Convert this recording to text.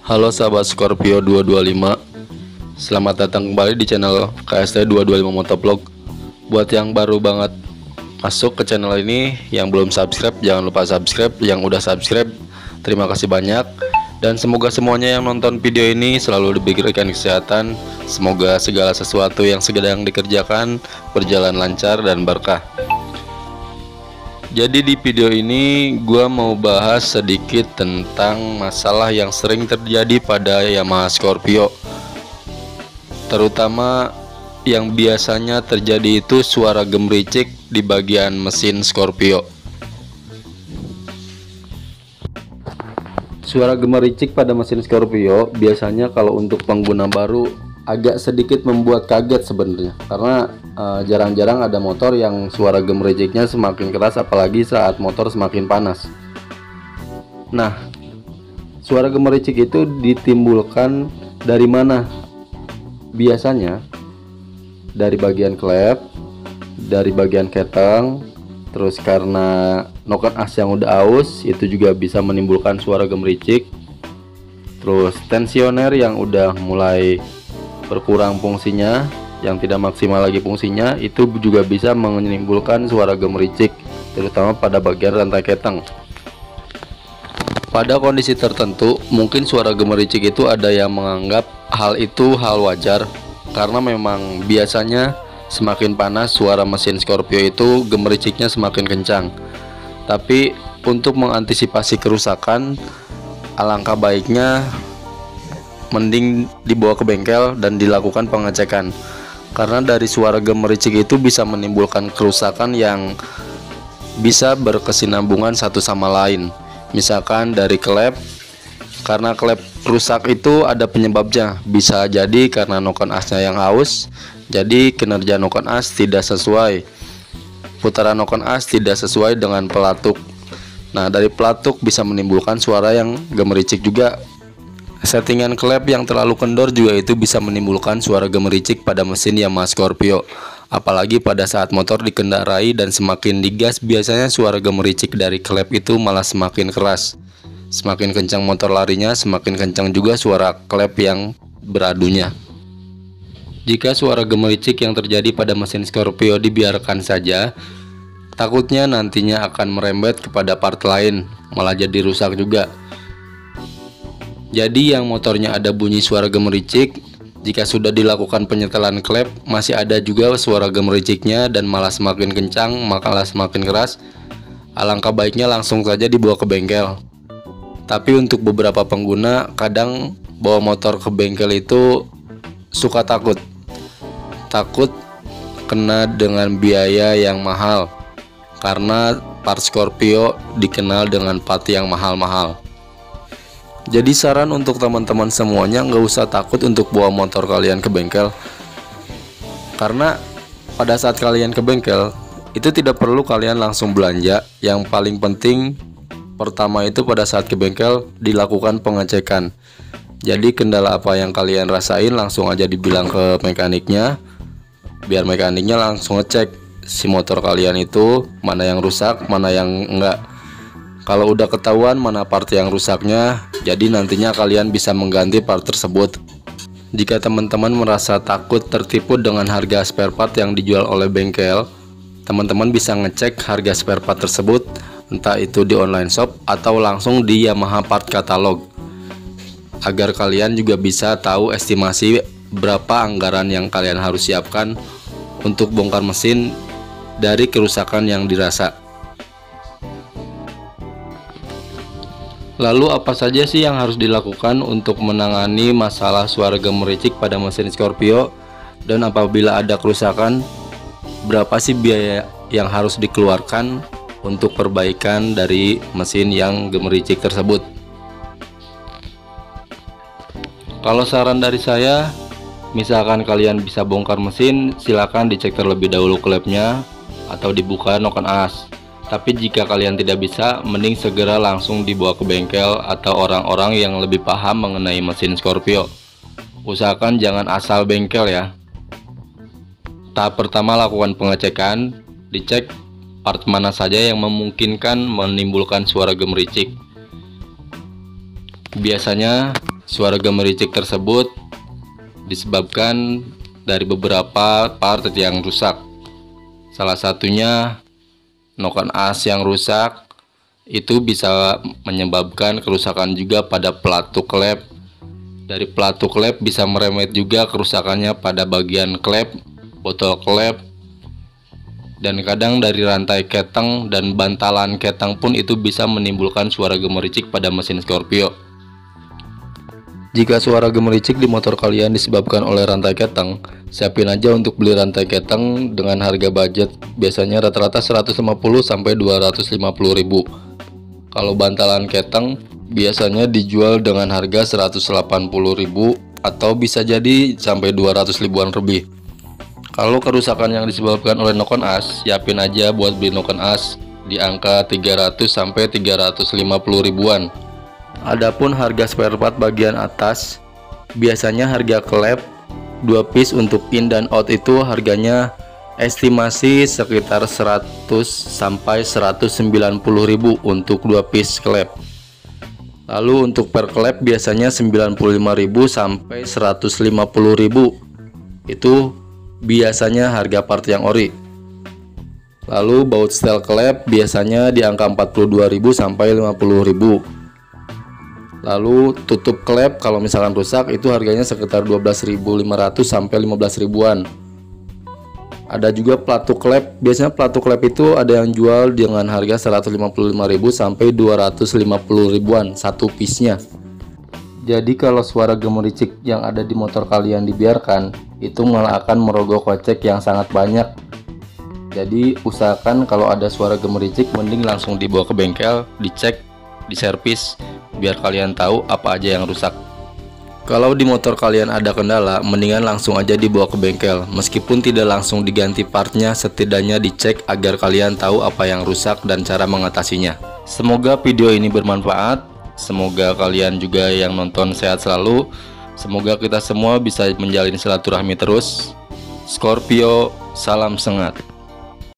Halo sahabat Scorpio 225, selamat datang kembali di channel KST 225 Motovlog. Buat yang baru banget masuk ke channel ini, yang belum subscribe jangan lupa subscribe, yang udah subscribe terima kasih banyak. Dan semoga semuanya yang nonton video ini selalu diberikan kesehatan. Semoga segala sesuatu yang sedang dikerjakan berjalan lancar dan berkah. Jadi di video ini gua mau bahas sedikit tentang masalah yang sering terjadi pada Yamaha Scorpio, terutama yang biasanya terjadi itu suara gemericik di bagian mesin Scorpio. Suara gemericik pada mesin Scorpio biasanya kalau untuk pengguna baru agak sedikit membuat kaget sebenarnya, karena jarang-jarang ada motor yang suara gemericiknya semakin keras, apalagi saat motor semakin panas. Nah, suara gemericik itu ditimbulkan dari mana? Biasanya dari bagian klep, dari bagian keteng, terus karena noken as yang udah aus itu juga bisa menimbulkan suara gemericik. Terus tensioner yang udah mulai berkurang fungsinya, yang tidak maksimal lagi fungsinya, itu juga bisa menimbulkan suara gemericik, terutama pada bagian rantai keteng. Pada kondisi tertentu mungkin suara gemericik itu ada yang menganggap hal itu hal wajar, karena memang biasanya semakin panas suara mesin Scorpio itu gemericiknya semakin kencang. Tapi untuk mengantisipasi kerusakan, alangkah baiknya mending dibawa ke bengkel dan dilakukan pengecekan, karena dari suara gemericik itu bisa menimbulkan kerusakan yang bisa berkesinambungan satu sama lain. Misalkan dari klep, karena klep rusak itu ada penyebabnya, bisa jadi karena noken asnya yang aus, jadi kinerja noken as tidak sesuai, putaran noken as tidak sesuai dengan pelatuk. Nah, dari pelatuk bisa menimbulkan suara yang gemericik juga. Settingan klep yang terlalu kendor juga itu bisa menimbulkan suara gemericik pada mesin Yamaha Scorpio. Apalagi pada saat motor dikendarai dan semakin digas, biasanya suara gemericik dari klep itu malah semakin keras. Semakin kencang motor larinya, semakin kencang juga suara klep yang beradunya. Jika suara gemericik yang terjadi pada mesin Scorpio dibiarkan saja, takutnya nantinya akan merembet kepada part lain, malah jadi rusak juga. Jadi yang motornya ada bunyi suara gemericik, jika sudah dilakukan penyetelan klep masih ada juga suara gemericiknya dan malah semakin kencang, malah semakin keras, alangkah baiknya langsung saja dibawa ke bengkel. Tapi untuk beberapa pengguna kadang bawa motor ke bengkel itu suka takut kena dengan biaya yang mahal, karena part Scorpio dikenal dengan part yang mahal-mahal. Jadi saran untuk teman-teman semuanya, nggak usah takut untuk bawa motor kalian ke bengkel, karena pada saat kalian ke bengkel itu tidak perlu kalian langsung belanja. Yang paling penting pertama itu pada saat ke bengkel dilakukan pengecekan. Jadi kendala apa yang kalian rasain langsung aja dibilang ke mekaniknya, biar mekaniknya langsung ngecek si motor kalian itu mana yang rusak, mana yang enggak. Kalau udah ketahuan mana part yang rusaknya, jadi nantinya kalian bisa mengganti part tersebut. Jika teman-teman merasa takut tertipu dengan harga spare part yang dijual oleh bengkel, teman-teman bisa ngecek harga spare part tersebut, entah itu di online shop atau langsung di Yamaha Part Katalog, agar kalian juga bisa tahu estimasi berapa anggaran yang kalian harus siapkan untuk bongkar mesin dari kerusakan yang dirasa. Lalu apa saja sih yang harus dilakukan untuk menangani masalah suara gemericik pada mesin Scorpio, dan apabila ada kerusakan? berapa sih biaya yang harus dikeluarkan untuk perbaikan dari mesin yang gemericik tersebut. Kalau saran dari saya, misalkan kalian bisa bongkar mesin, silakan dicek terlebih dahulu klepnya atau dibuka noken as. Tapi jika kalian tidak bisa, mending segera langsung dibawa ke bengkel atau orang-orang yang lebih paham mengenai mesin Scorpio. Usahakan jangan asal bengkel ya. Tahap pertama, lakukan pengecekan, dicek part mana saja yang memungkinkan menimbulkan suara gemericik. Biasanya suara gemericik tersebut disebabkan dari beberapa part yang rusak. Salah satunya noken as yang rusak, itu bisa menyebabkan kerusakan juga pada pelatuk klep. Dari pelatuk klep bisa merembet juga kerusakannya pada bagian klep, botol klep, dan kadang dari rantai keteng dan bantalan keteng pun itu bisa menimbulkan suara gemericik pada mesin Scorpio. Jika suara gemericik di motor kalian disebabkan oleh rantai keteng, siapin aja untuk beli rantai keteng dengan harga budget biasanya rata-rata 150 sampai 250 ribu. Kalau bantalan keteng biasanya dijual dengan harga 180 ribu atau bisa jadi sampai 200 ribuan lebih. Kalau kerusakan yang disebabkan oleh noken as, siapin aja buat beli noken as di angka 300 sampai 350 ribuan. Adapun harga spare part bagian atas, biasanya harga klep 2 piece untuk in dan out itu harganya estimasi sekitar 100 sampai 190 ribu untuk 2 piece klep. Lalu untuk per klep biasanya 95 ribu sampai 150 ribu. Itu biasanya harga part yang ori. Lalu baut setel klep biasanya di angka 42 ribu sampai 50 ribu. Lalu tutup klep kalau misalkan rusak itu harganya sekitar 12.500 sampai 15 ribuan. Ada juga pelatuk klep, biasanya pelatuk klep itu ada yang jual dengan harga 155.000 sampai 250 ribuan satu piece-nya. Jadi kalau suara gemericik yang ada di motor kalian dibiarkan, itu malah akan merogoh kocek yang sangat banyak. Jadi usahakan kalau ada suara gemericik mending langsung dibawa ke bengkel, dicek, diservis, biar kalian tahu apa aja yang rusak. Kalau di motor kalian ada kendala, mendingan langsung aja dibawa ke bengkel. Meskipun tidak langsung diganti partnya, setidaknya dicek agar kalian tahu apa yang rusak dan cara mengatasinya. Semoga video ini bermanfaat. Semoga kalian juga yang nonton sehat selalu. Semoga kita semua bisa menjalin silaturahmi terus. Scorpio, salam sengat.